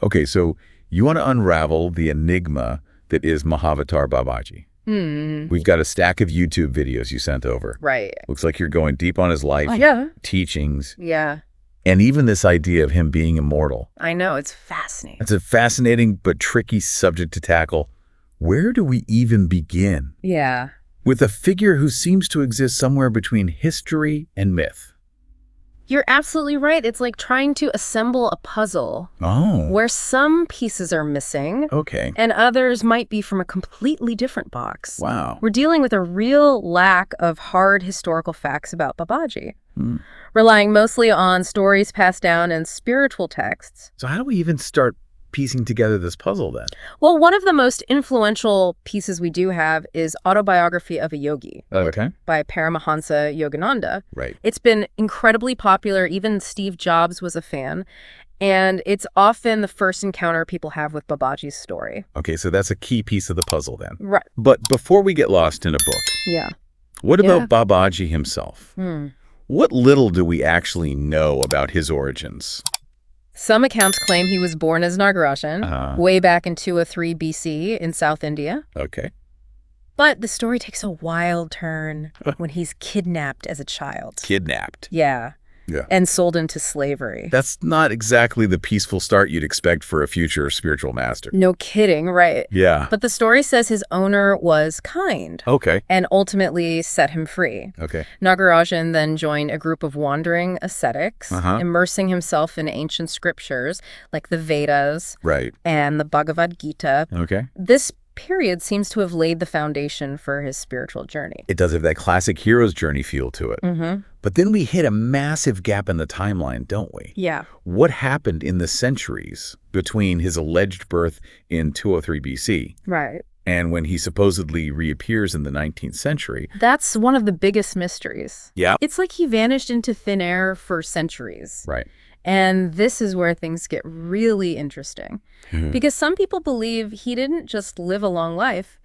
Okay, so you want to unravel the enigma that is Mahavatar Babaji. We've got a stack of YouTube videos you sent over. Right. Looks like you're going deep on his life, teachings, and even this idea of him being immortal. I know, it's fascinating. It's a fascinating but tricky subject to tackle. Where do we even begin? Yeah. With a figure who seems to exist somewhere between history and myth. You're absolutely right. It's like trying to assemble a puzzle where some pieces are missing and others might be from a completely different box. Wow. We're dealing with a real lack of hard historical facts about Babaji, relying mostly on stories passed down and spiritual texts. So how do we even start piecing together this puzzle then? Well, one of the most influential pieces we do have is Autobiography of a Yogi by Paramahansa Yogananda. Right. It's been incredibly popular. Even Steve Jobs was a fan. And it's often the first encounter people have with Babaji's story. Okay, so that's a key piece of the puzzle then. Right. But before we get lost in a book, what about Babaji himself? What little do we actually know about his origins? Some accounts claim he was born as Nagarajan way back in 203 BC in South India. Okay. But the story takes a wild turn when he's kidnapped as a child. Kidnapped? Yeah. And sold into slavery. That's not exactly the peaceful start you'd expect for a future spiritual master. No kidding, right. Yeah. But the story says his owner was kind. Okay. And ultimately set him free. Okay. Nagarajan then joined a group of wandering ascetics, immersing himself in ancient scriptures like the Vedas and the Bhagavad Gita. Okay. This period seems to have laid the foundation for his spiritual journey. It does have that classic hero's journey feel to it. But then we hit a massive gap in the timeline, don't we? Yeah. What happened in the centuries between his alleged birth in 203 BC and when he supposedly reappears in the 19th century? That's one of the biggest mysteries. Yeah. It's like he vanished into thin air for centuries. Right. And this is where things get really interesting. Because some people believe he didn't just live a long life.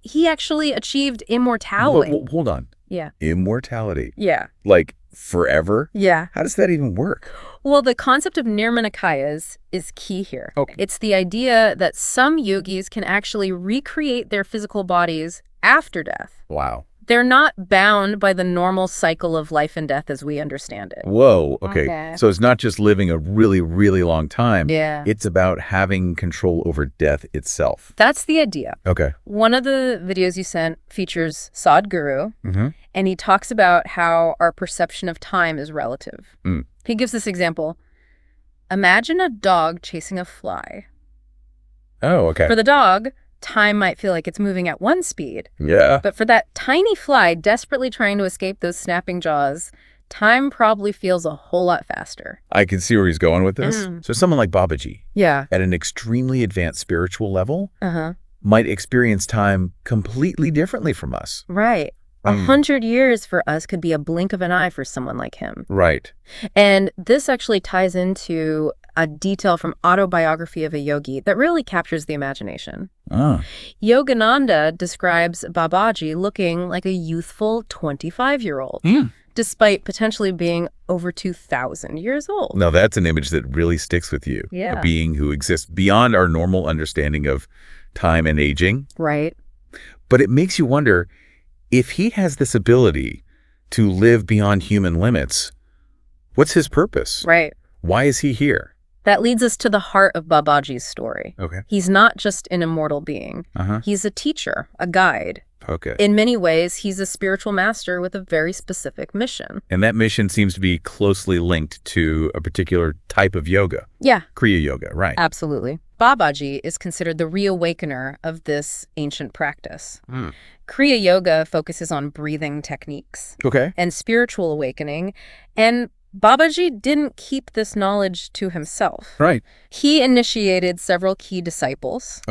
He actually achieved immortality. Hold on. Yeah. Immortality. Yeah. Like forever? Yeah. How does that even work? Well, the concept of nirmanakayas is key here. Okay. It's the idea that some yogis can actually recreate their physical bodies after death. Wow. They're not bound by the normal cycle of life and death as we understand it. Whoa. Okay. So it's not just living a really, really long time. Yeah. It's about having control over death itself. That's the idea. Okay. One of the videos you sent features Sadhguru, and he talks about how our perception of time is relative. He gives this example. Imagine a dog chasing a fly. Oh, okay. For the dog, time might feel like it's moving at one speed. Yeah. But for that tiny fly desperately trying to escape those snapping jaws, time probably feels a whole lot faster. I can see where he's going with this. So someone like Babaji, at an extremely advanced spiritual level, might experience time completely differently from us. Right. 100 years for us could be a blink of an eye for someone like him. Right. And this actually ties into a detail from Autobiography of a Yogi that really captures the imagination. Yogananda describes Babaji looking like a youthful 25-year-old, despite potentially being over 2,000 years old. Now, that's an image that really sticks with you. Yeah. A being who exists beyond our normal understanding of time and aging. Right. But it makes you wonder, if he has this ability to live beyond human limits, what's his purpose? Right. Why is he here? That leads us to the heart of Babaji's story. Okay. He's not just an immortal being. He's a teacher, a guide. Okay. In many ways, he's a spiritual master with a very specific mission. And that mission seems to be closely linked to a particular type of yoga. Yeah. Kriya Yoga, right. Absolutely. Babaji is considered the reawakener of this ancient practice. Kriya Yoga focuses on breathing techniques and spiritual awakening, and Babaji didn't keep this knowledge to himself. Right. He initiated several key disciples,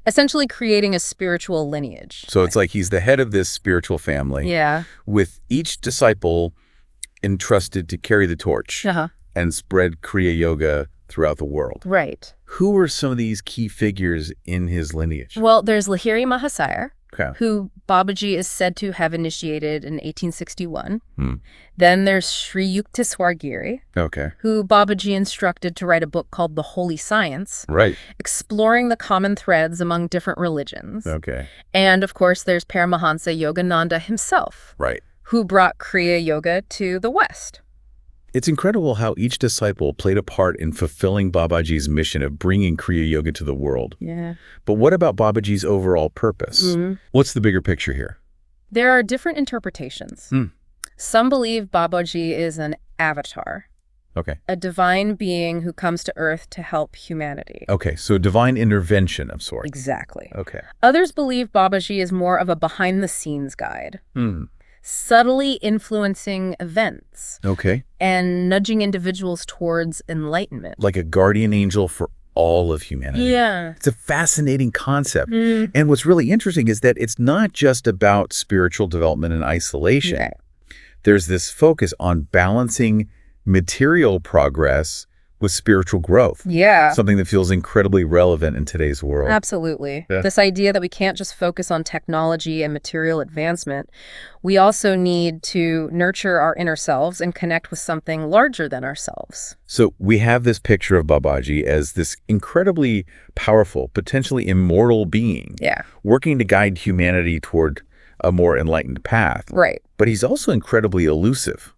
essentially creating a spiritual lineage. So it's like he's the head of this spiritual family, with each disciple entrusted to carry the torch and spread Kriya Yoga throughout the world. Right. Who are some of these key figures in his lineage? Well, there's Lahiri Mahasaya. who Babaji is said to have initiated in 1861. Then there's Sri Yukteswar, who Babaji instructed to write a book called The Holy Science, exploring the common threads among different religions. And, of course, there's Paramahansa Yogananda himself, who brought Kriya Yoga to the West. It's incredible how each disciple played a part in fulfilling Babaji's mission of bringing Kriya Yoga to the world. But what about Babaji's overall purpose? What's the bigger picture here? There are different interpretations. Some believe Babaji is an avatar, a divine being who comes to Earth to help humanity. So divine intervention of sorts. Exactly. Others believe Babaji is more of a behind-the-scenes guide. Subtly influencing events. And nudging individuals towards enlightenment. Like a guardian angel for all of humanity. It's a fascinating concept. And what's really interesting is that it's not just about spiritual development and isolation. There's this focus on balancing material progress with spiritual growth. Something that feels incredibly relevant in today's world. Absolutely. This idea that we can't just focus on technology and material advancement. We also need to nurture our inner selves and connect with something larger than ourselves. So we have this picture of Babaji as this incredibly powerful, potentially immortal being. Working to guide humanity toward a more enlightened path. But he's also incredibly elusive.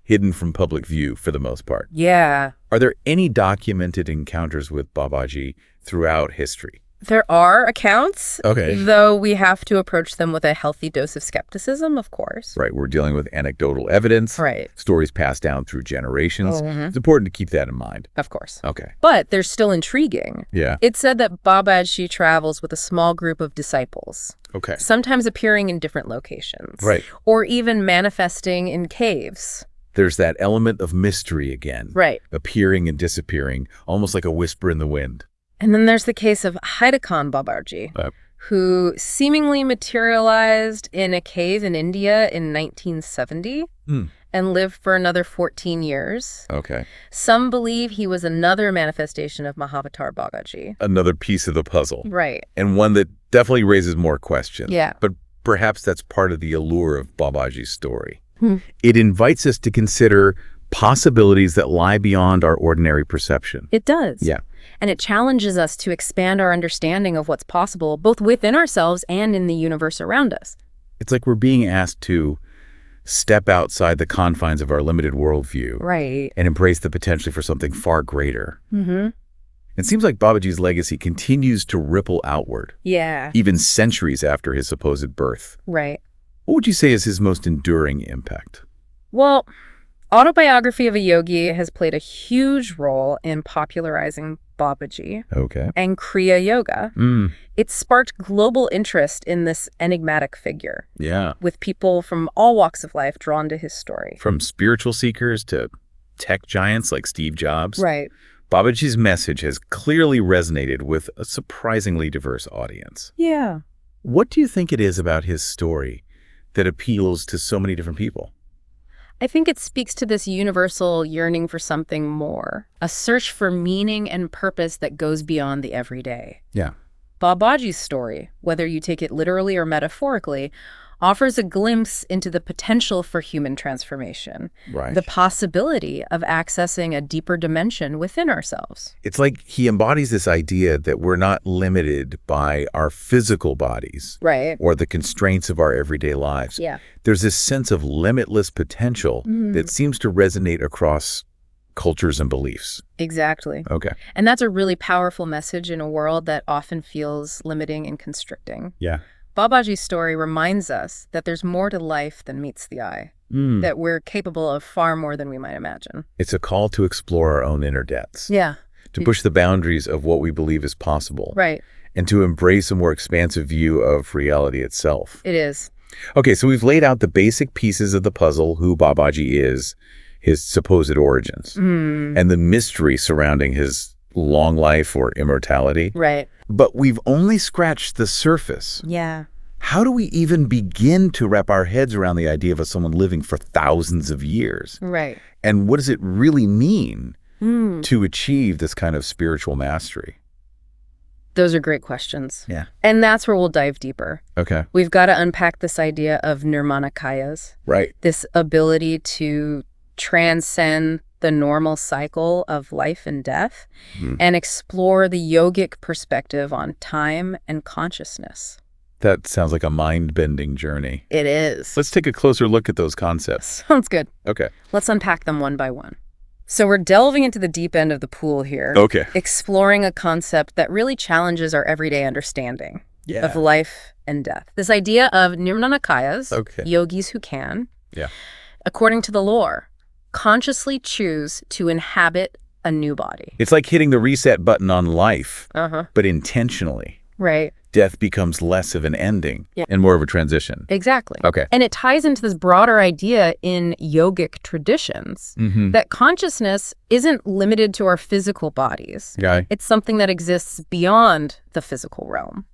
Hidden from public view for the most part. Are there any documented encounters with Babaji throughout history? There are accounts, though we have to approach them with a healthy dose of skepticism, of course. We're dealing with anecdotal evidence, stories passed down through generations. It's important to keep that in mind. Of course. But they're still intriguing. It's said that Babaji travels with a small group of disciples. Sometimes appearing in different locations. Or even manifesting in caves. There's that element of mystery again. Appearing and disappearing, almost like a whisper in the wind. And then there's the case of Haidakhan Babaji, who seemingly materialized in a cave in India in 1970 and lived for another 14 years. Some believe he was another manifestation of Mahavatar Babaji. Another piece of the puzzle. And one that definitely raises more questions. But perhaps that's part of the allure of Babaji's story. It invites us to consider possibilities that lie beyond our ordinary perception. It does. And it challenges us to expand our understanding of what's possible, both within ourselves and in the universe around us. It's like we're being asked to step outside the confines of our limited worldview. And embrace the potential for something far greater. It seems like Babaji's legacy continues to ripple outward. Even centuries after his supposed birth. What would you say is his most enduring impact? Well, Autobiography of a Yogi has played a huge role in popularizing Babaji and Kriya Yoga. It sparked global interest in this enigmatic figure. With people from all walks of life drawn to his story. From spiritual seekers to tech giants like Steve Jobs. Babaji's message has clearly resonated with a surprisingly diverse audience. What do you think it is about his story that appeals to so many different people? I think it speaks to this universal yearning for something more, a search for meaning and purpose that goes beyond the everyday. Babaji's story, whether you take it literally or metaphorically, offers a glimpse into the potential for human transformation, the possibility of accessing a deeper dimension within ourselves. It's like he embodies this idea that we're not limited by our physical bodies or the constraints of our everyday lives. There's this sense of limitless potential that seems to resonate across cultures and beliefs. Exactly. And that's a really powerful message in a world that often feels limiting and constricting. Babaji's story reminds us that there's more to life than meets the eye, that we're capable of far more than we might imagine. It's a call to explore our own inner depths. To push the boundaries of what we believe is possible. And to embrace a more expansive view of reality itself. It is. So we've laid out the basic pieces of the puzzle, who Babaji is, his supposed origins, and the mystery surrounding his long life or immortality. But we've only scratched the surface. How do we even begin to wrap our heads around the idea of someone living for thousands of years? And what does it really mean to achieve this kind of spiritual mastery? Those are great questions. Yeah. And that's where we'll dive deeper. Okay. We've got to unpack this idea of nirmanakayas. Right. This ability to transcend the normal cycle of life and death and explore the yogic perspective on time and consciousness. That sounds like a mind-bending journey. It is. Let's take a closer look at those concepts. Sounds good. Okay. Let's unpack them one by one. So we're delving into the deep end of the pool here. Okay. Exploring a concept that really challenges our everyday understanding of life and death. This idea of nirmanakayas, yogis who can, according to the lore, consciously choose to inhabit a new body. It's like hitting the reset button on life, but intentionally. Right. Death becomes less of an ending and more of a transition. Exactly. Okay. And it ties into this broader idea in yogic traditions that consciousness isn't limited to our physical bodies. It's something that exists beyond the physical realm.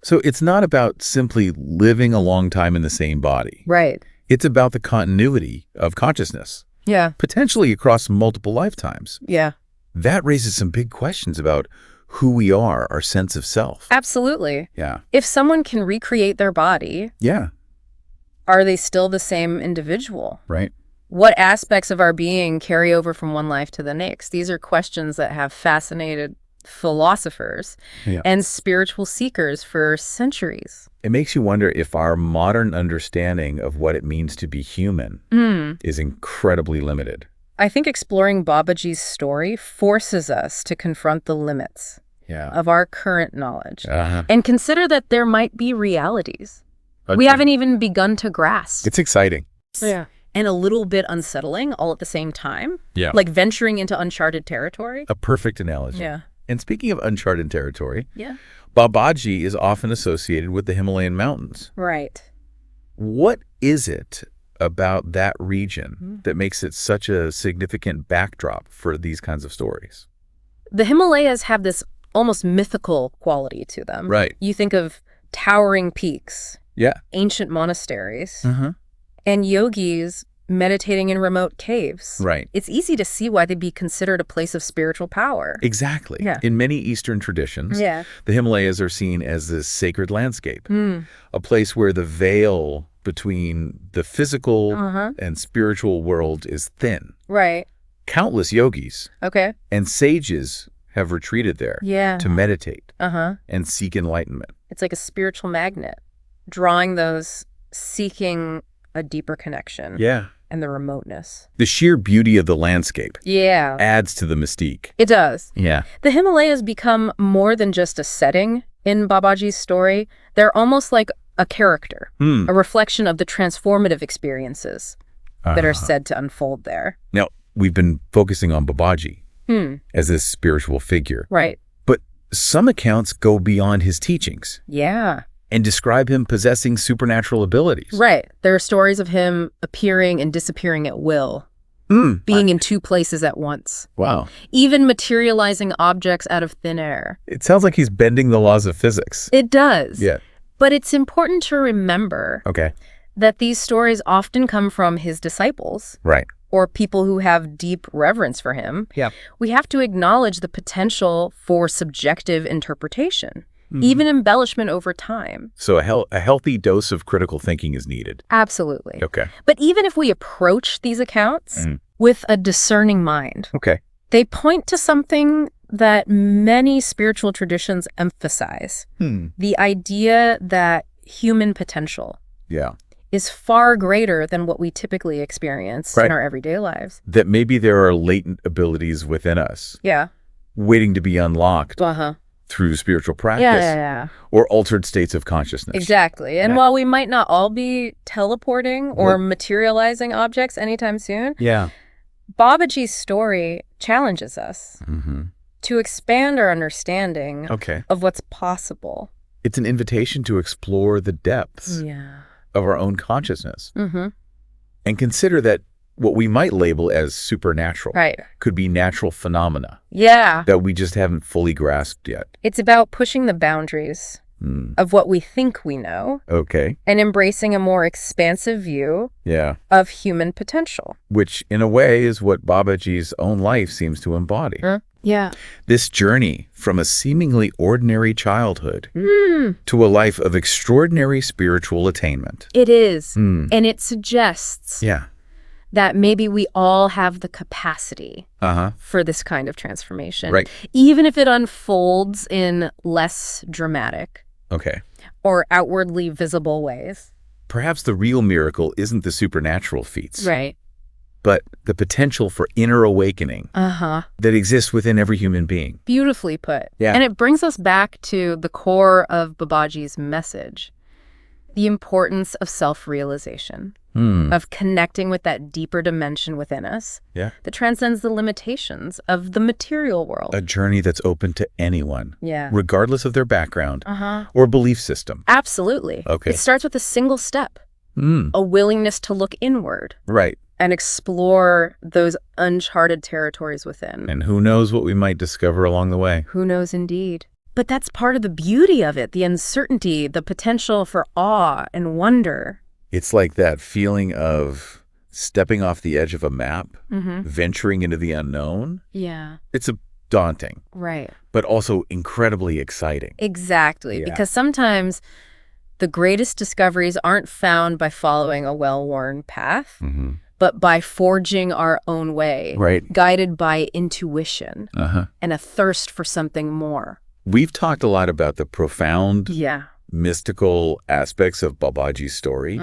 So it's not about simply living a long time in the same body. Right. It's about the continuity of consciousness. Yeah. Potentially across multiple lifetimes. Yeah. That raises some big questions about who we are, our sense of self. Absolutely. Yeah. If someone can recreate their body, are they still the same individual? Right. What aspects of our being carry over from one life to the next? These are questions that have fascinated philosophers and spiritual seekers for centuries. It makes you wonder if our modern understanding of what it means to be human is incredibly limited. I think exploring Babaji's story forces us to confront the limits of our current knowledge and consider that there might be realities we haven't even begun to grasp. It's exciting. Yeah. And a little bit unsettling all at the same time. Yeah. Like venturing into uncharted territory. A perfect analogy. Yeah. And speaking of uncharted territory, Babaji is often associated with the Himalayan mountains. Right. What is it about that region that makes it such a significant backdrop for these kinds of stories? The Himalayas have this almost mythical quality to them. Right. You think of towering peaks, ancient monasteries, and yogis meditating in remote caves. Right. It's easy to see why they'd be considered a place of spiritual power. Exactly. Yeah. In many Eastern traditions, the Himalayas are seen as this sacred landscape, a place where the veil between the physical and spiritual world is thin. Right. Countless yogis and sages have retreated there to meditate and seek enlightenment. It's like a spiritual magnet, drawing those seeking a deeper connection. And the remoteness. The sheer beauty of the landscape Yeah. adds to the mystique. It does. Yeah. The Himalayas become more than just a setting in Babaji's story. They're almost like a character, a reflection of the transformative experiences that are said to unfold there. Now, we've been focusing on Babaji as this spiritual figure. Right. But some accounts go beyond his teachings. Yeah. And describe him possessing supernatural abilities. Right. There are stories of him appearing and disappearing at will, being in two places at once. Wow. Even materializing objects out of thin air. It sounds like he's bending the laws of physics. It does. Yeah. But it's important to remember that these stories often come from his disciples. Right. Or people who have deep reverence for him. Yeah. We have to acknowledge the potential for subjective interpretation. Even embellishment over time. So a healthy dose of critical thinking is needed. Absolutely. Okay. But even if we approach these accounts with a discerning mind, they point to something that many spiritual traditions emphasize. The idea that human potential is far greater than what we typically experience in our everyday lives. That maybe there are latent abilities within us. Yeah. Waiting to be unlocked. Through spiritual practice or altered states of consciousness. Exactly. And while we might not all be teleporting or materializing objects anytime soon, Babaji's story challenges us to expand our understanding of what's possible. It's an invitation to explore the depths of our own consciousness and consider that what we might label as supernatural could be natural phenomena that we just haven't fully grasped yet. It's about pushing the boundaries of what we think we know. Okay. And embracing a more expansive view of human potential. Which, in a way, is what Babaji's own life seems to embody. Yeah. This journey from a seemingly ordinary childhood to a life of extraordinary spiritual attainment. It is. And it suggests that maybe we all have the capacity for this kind of transformation. Right. Even if it unfolds in less dramatic or outwardly visible ways. Perhaps the real miracle isn't the supernatural feats. Right. But the potential for inner awakening that exists within every human being. Beautifully put. Yeah. And it brings us back to the core of Babaji's message, the importance of self-realization, of connecting with that deeper dimension within us that transcends the limitations of the material world. A journey that's open to anyone, Yeah. regardless of their background or belief system. Absolutely. Okay. It starts with a single step, a willingness to look inward. Right. And explore those uncharted territories within. And who knows what we might discover along the way. Who knows indeed. But that's part of the beauty of it, the uncertainty, the potential for awe and wonder. It's like that feeling of stepping off the edge of a map, venturing into the unknown. Yeah. It's daunting. Right. But also incredibly exciting. Exactly. Yeah. Because sometimes the greatest discoveries aren't found by following a well-worn path, but by forging our own way, guided by intuition and a thirst for something more. We've talked a lot about the profound, mystical aspects of Babaji's story,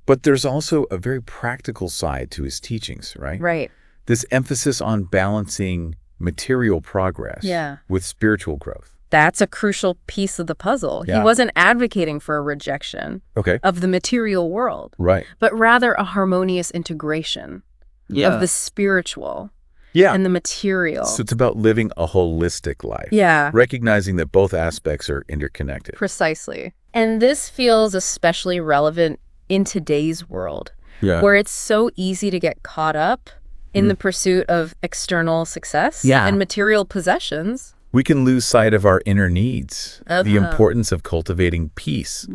but there's also a very practical side to his teachings, right? Right. This emphasis on balancing material progress with spiritual growth. That's a crucial piece of the puzzle. Yeah. He wasn't advocating for a rejection of the material world, but rather a harmonious integration of the spiritual and the material. So it's about living a holistic life. Recognizing that both aspects are interconnected. Precisely. And this feels especially relevant in today's world, where it's so easy to get caught up in the pursuit of external success and material possessions. We can lose sight of our inner needs, the importance of cultivating peace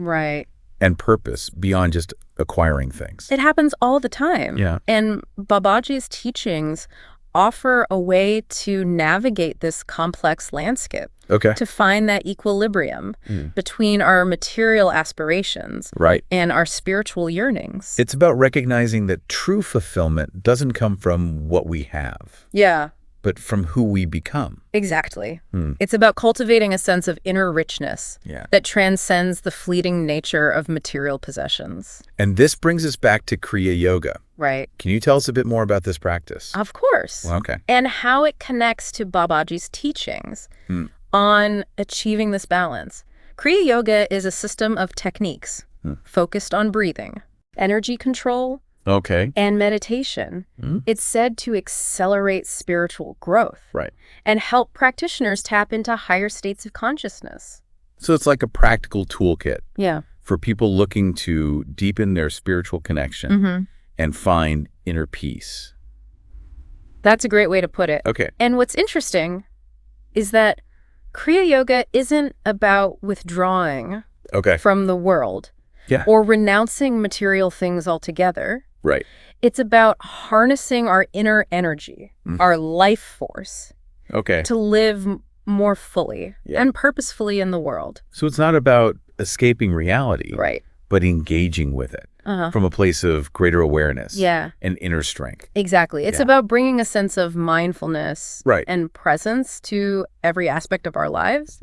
and purpose beyond just acquiring things. It happens all the time. And Babaji's teachings offer a way to navigate this complex landscape, to find that equilibrium between our material aspirations and our spiritual yearnings. It's about recognizing that true fulfillment doesn't come from what we have. But from who we become. Exactly. It's about cultivating a sense of inner richness that transcends the fleeting nature of material possessions. And this brings us back to Kriya Yoga. Right. Can you tell us a bit more about this practice? Of course. Well, okay. And how it connects to Babaji's teachings on achieving this balance. Kriya Yoga is a system of techniques focused on breathing, energy control, and meditation. It's said to accelerate spiritual growth and help practitioners tap into higher states of consciousness. So it's like a practical toolkit Yeah. for people looking to deepen their spiritual connection and find inner peace. That's a great way to put it. Okay. And what's interesting is that Kriya Yoga isn't about withdrawing from the world or renouncing material things altogether. Right. It's about harnessing our inner energy, our life force, to live more fully and purposefully in the world. So it's not about escaping reality, but engaging with it from a place of greater awareness and inner strength. Exactly. It's about bringing a sense of mindfulness and presence to every aspect of our lives,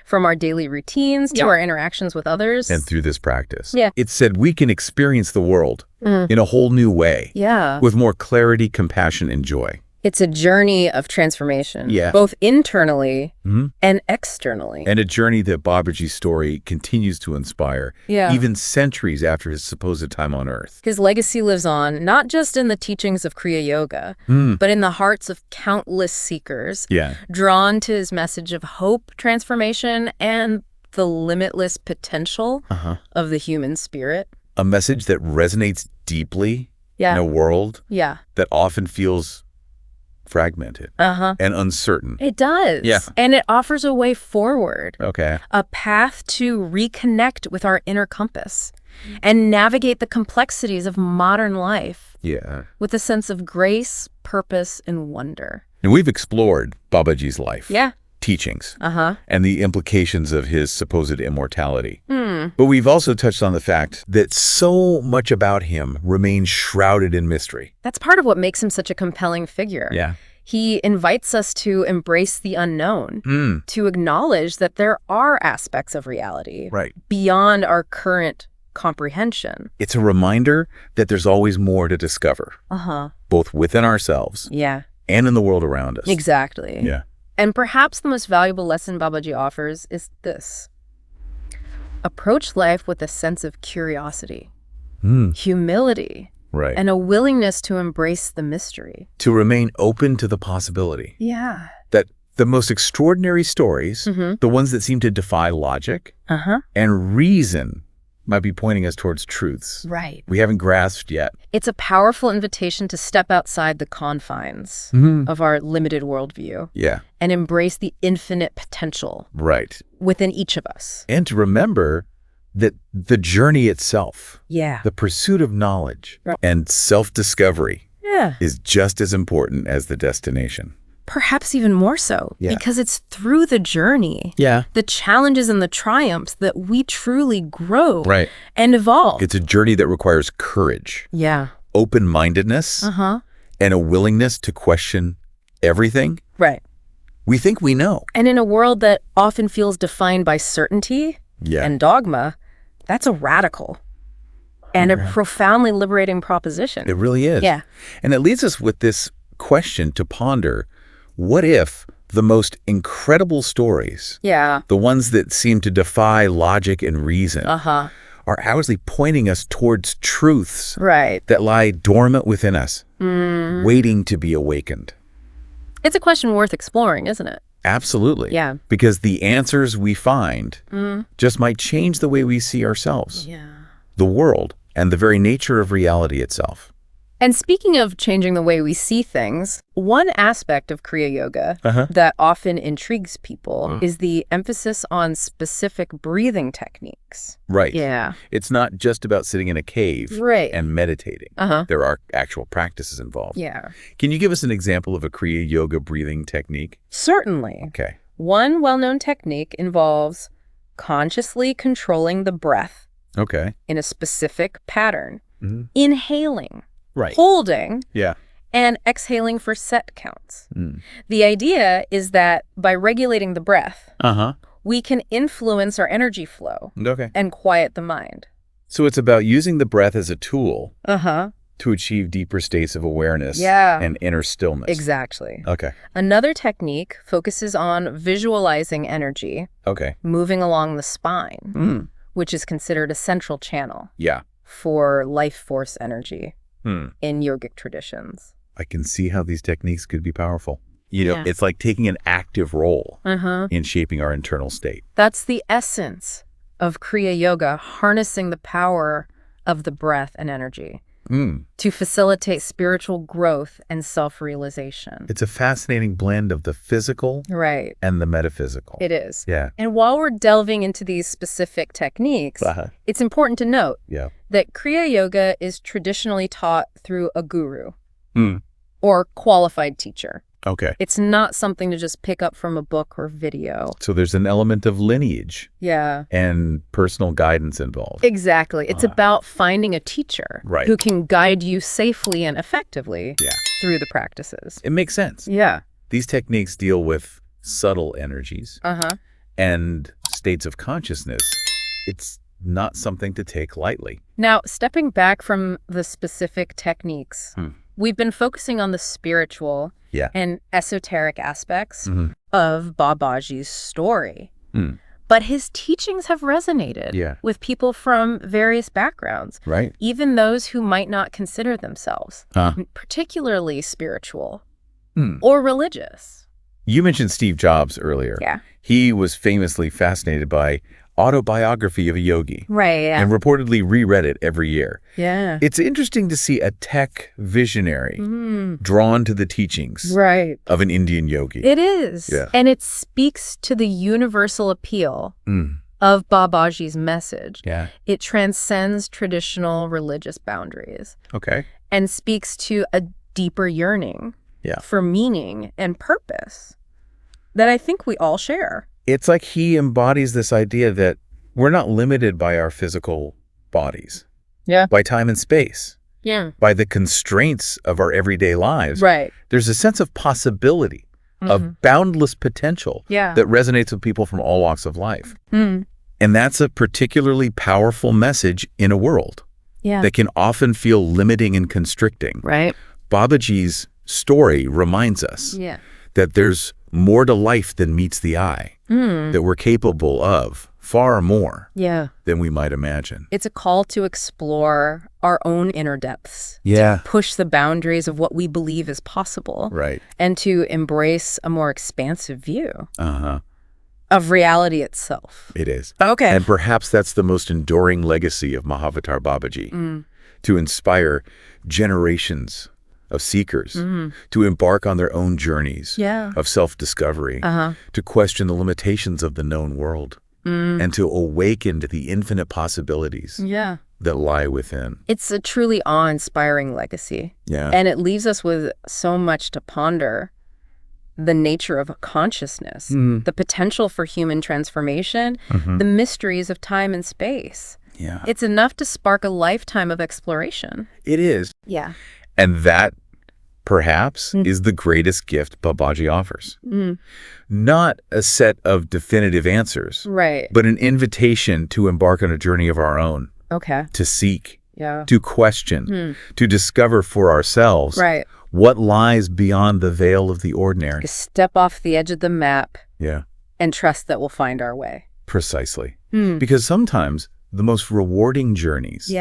from our daily routines to our interactions with others. And through this practice, it said we can experience the world in a whole new way, with more clarity, compassion, and joy. It's a journey of transformation, both internally and externally. And a journey that Babaji's story continues to inspire, even centuries after his supposed time on Earth. His legacy lives on, not just in the teachings of Kriya Yoga, but in the hearts of countless seekers, drawn to his message of hope, transformation, and the limitless potential of the human spirit. A message that resonates deeply in a world that often feels fragmented and uncertain. It does. Yeah. And it offers a way forward. Okay. A path to reconnect with our inner compass and navigate the complexities of modern life with a sense of grace, purpose, and wonder. And we've explored Babaji's life. Yeah. Teachings and the implications of his supposed immortality. But we've also touched on the fact that so much about him remains shrouded in mystery. That's part of what makes him such a compelling figure. Yeah. He invites us to embrace the unknown, to acknowledge that there are aspects of reality beyond our current comprehension. It's a reminder that there's always more to discover, both within ourselves and in the world around us. Exactly. Yeah. And perhaps the most valuable lesson Babaji offers is this. Approach life with a sense of curiosity, humility, and a willingness to embrace the mystery. To remain open to the possibility. Yeah. That the most extraordinary stories, the ones that seem to defy logic and reason, might be pointing us towards truths we haven't grasped yet. It's a powerful invitation to step outside the confines of our limited worldview and embrace the infinite potential within each of us. And to remember that the journey itself, the pursuit of knowledge and self-discovery is just as important as the destination. Perhaps even more so, because it's through the journey, the challenges and the triumphs that we truly grow and evolve. It's a journey that requires courage, open-mindedness, and a willingness to question everything we think we know. And in a world that often feels defined by certainty and dogma, that's a radical and a profoundly liberating proposition. It really is. Yeah. And it leads us with this question to ponder. What if the most incredible stories, the ones that seem to defy logic and reason, are actually pointing us towards truths that lie dormant within us, waiting to be awakened? It's a question worth exploring, isn't it? Absolutely. Yeah. Because the answers we find just might change the way we see ourselves, the world, and the very nature of reality itself. And speaking of changing the way we see things, one aspect of Kriya Yoga that often intrigues people is the emphasis on specific breathing techniques. Right. Yeah. It's not just about sitting in a cave and meditating. There are actual practices involved. Yeah. Can you give us an example of a Kriya Yoga breathing technique? Certainly. Okay. One well-known technique involves consciously controlling the breath in a specific pattern, inhaling, holding, and exhaling for set counts. The idea is that by regulating the breath, we can influence our energy flow and quiet the mind. So it's about using the breath as a tool to achieve deeper states of awareness and inner stillness. Exactly. Okay. Another technique focuses on visualizing energy moving along the spine, which is considered a central channel for life force energy. In yogic traditions. I can see how these techniques could be powerful. You know, it's like taking an active role in shaping our internal state. That's the essence of Kriya Yoga, harnessing the power of the breath and energy to facilitate spiritual growth and self-realization. It's a fascinating blend of the physical and the metaphysical. It is. Yeah. And while we're delving into these specific techniques, it's important to note that Kriya Yoga is traditionally taught through a guru or qualified teacher. Okay. It's not something to just pick up from a book or video. So there's an element of lineage. Yeah. And personal guidance involved. Exactly. It's about finding a teacher who can guide you safely and effectively through the practices. It makes sense. Yeah. These techniques deal with subtle energies and states of consciousness. It's not something to take lightly. Now, stepping back from the specific techniques, we've been focusing on the spiritual and esoteric aspects of Babaji's story. But his teachings have resonated with people from various backgrounds, even those who might not consider themselves particularly spiritual or religious. You mentioned Steve Jobs earlier. Yeah. He was famously fascinated by autobiography of a yogi. Right, yeah. And reportedly reread it every year. Yeah. It's interesting to see a tech visionary drawn to the teachings of an Indian yogi. It is. Yeah. And it speaks to the universal appeal of Babaji's message. Yeah. It transcends traditional religious boundaries. Okay. And speaks to a deeper yearning for meaning and purpose that I think we all share. It's like he embodies this idea that we're not limited by our physical bodies. Yeah. By time and space. Yeah. By the constraints of our everyday lives. Right. There's a sense of possibility, of boundless potential that resonates with people from all walks of life. And that's a particularly powerful message in a world that can often feel limiting and constricting. Right. Babaji's story reminds us that there's more to life than meets the eye, that we're capable of far more than we might imagine. It's a call to explore our own inner depths, to push the boundaries of what we believe is possible, and to embrace a more expansive view of reality itself. It is. Okay. And perhaps that's the most enduring legacy of Mahavatar Babaji, to inspire generations of seekers to embark on their own journeys of self-discovery, to question the limitations of the known world, and to awaken to the infinite possibilities that lie within. It's a truly awe-inspiring legacy. Yeah. And it leaves us with so much to ponder. The nature of consciousness, the potential for human transformation, the mysteries of time and space. Yeah. It's enough to spark a lifetime of exploration. It is. Yeah. And that, perhaps, is the greatest gift Babaji offers. Not a set of definitive answers, but an invitation to embark on a journey of our own. Okay. To seek, to question, to discover for ourselves what lies beyond the veil of the ordinary. To step off the edge of the map and trust that we'll find our way. Precisely. Because sometimes the most rewarding journeys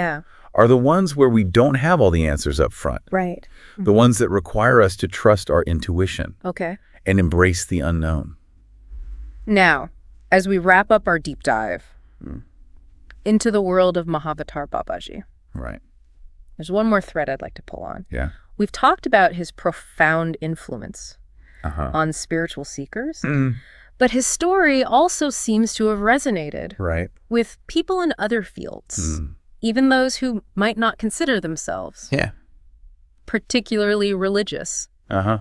are the ones where we don't have all the answers up front. Right. The ones that require us to trust our intuition. Okay. And embrace the unknown. Now, as we wrap up our deep dive into the world of Mahavatar Babaji. Right. There's one more thread I'd like to pull on. Yeah. We've talked about his profound influence on spiritual seekers, but his story also seems to have resonated with people in other fields, even those who might not consider themselves particularly religious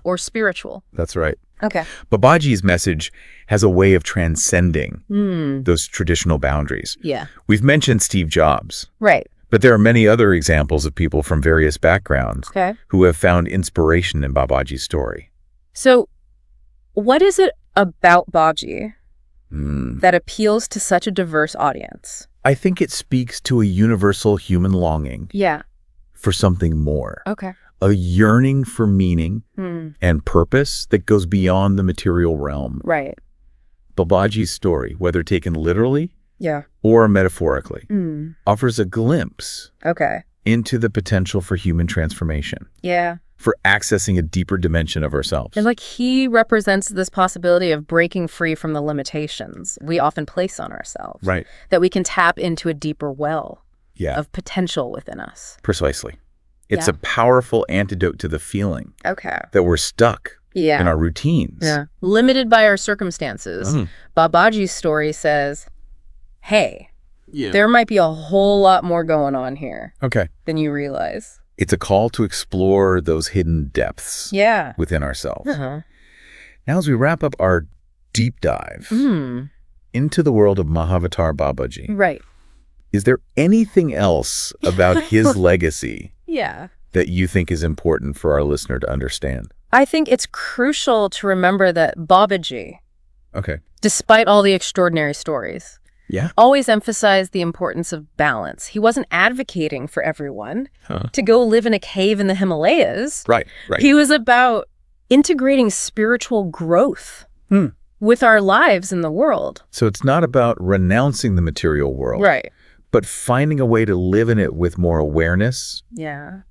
or spiritual. That's right. Okay. Babaji's message has a way of transcending those traditional boundaries. Yeah. We've mentioned Steve Jobs. Right. But there are many other examples of people from various backgrounds who have found inspiration in Babaji's story. So what is it about Babaji that appeals to such a diverse audience? I think it speaks to a universal human longing for something more. Okay. A yearning for meaning and purpose that goes beyond the material realm. Right. Babaji's story, whether taken literally or metaphorically, offers a glimpse into the potential for human transformation. Yeah. For accessing a deeper dimension of ourselves. And like he represents this possibility of breaking free from the limitations we often place on ourselves. Right. That we can tap into a deeper well of potential within us. Precisely. It's a powerful antidote to the feeling that we're stuck in our routines. Limited by our circumstances. Babaji's story says, hey, there might be a whole lot more going on here than you realize. It's a call to explore those hidden depths within ourselves. Now, as we wrap up our deep dive into the world of Mahavatar Babaji, is there anything else about his legacy that you think is important for our listener to understand? I think it's crucial to remember that Babaji, despite all the extraordinary stories, always emphasized the importance of balance. He wasn't advocating for everyone to go live in a cave in the Himalayas. Right. He was about integrating spiritual growth with our lives in the world. So it's not about renouncing the material world. But finding a way to live in it with more awareness,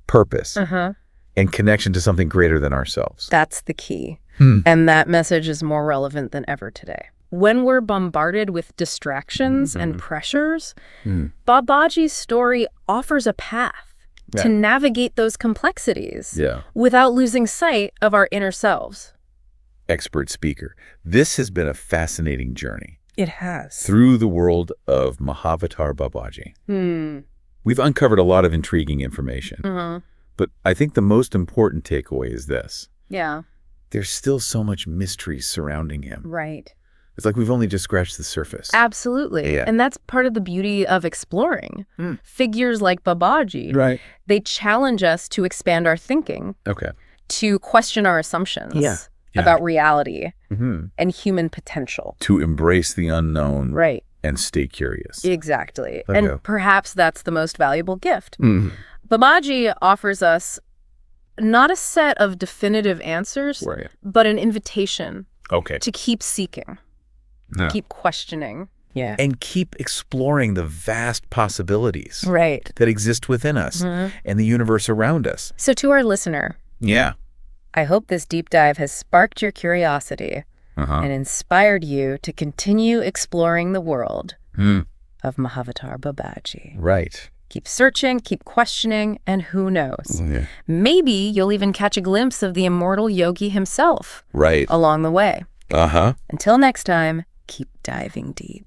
purpose, and connection to something greater than ourselves. That's the key. And that message is more relevant than ever today. when we're bombarded with distractions and pressures, Babaji's story offers a path to navigate those complexities without losing sight of our inner selves. Expert speaker. This has been a fascinating journey. It has. Through the world of Mahavatar Babaji. We've uncovered a lot of intriguing information. But I think the most important takeaway is this. Yeah. There's still so much mystery surrounding him. Right. It's like we've only just scratched the surface. Absolutely. Yeah. And that's part of the beauty of exploring. Figures like Babaji, they challenge us to expand our thinking, to question our assumptions about reality and human potential. To embrace the unknown Right. and stay curious. Exactly. And perhaps that's the most valuable gift. Babaji offers us not a set of definitive answers, but an invitation to keep seeking, keep questioning. And keep exploring the vast possibilities that exist within us and the universe around us. So to our listener, I hope this deep dive has sparked your curiosity and inspired you to continue exploring the world of Mahavatar Babaji. Right. Keep searching, keep questioning, and who knows? Maybe you'll even catch a glimpse of the immortal yogi himself along the way. Until next time, keep diving deep.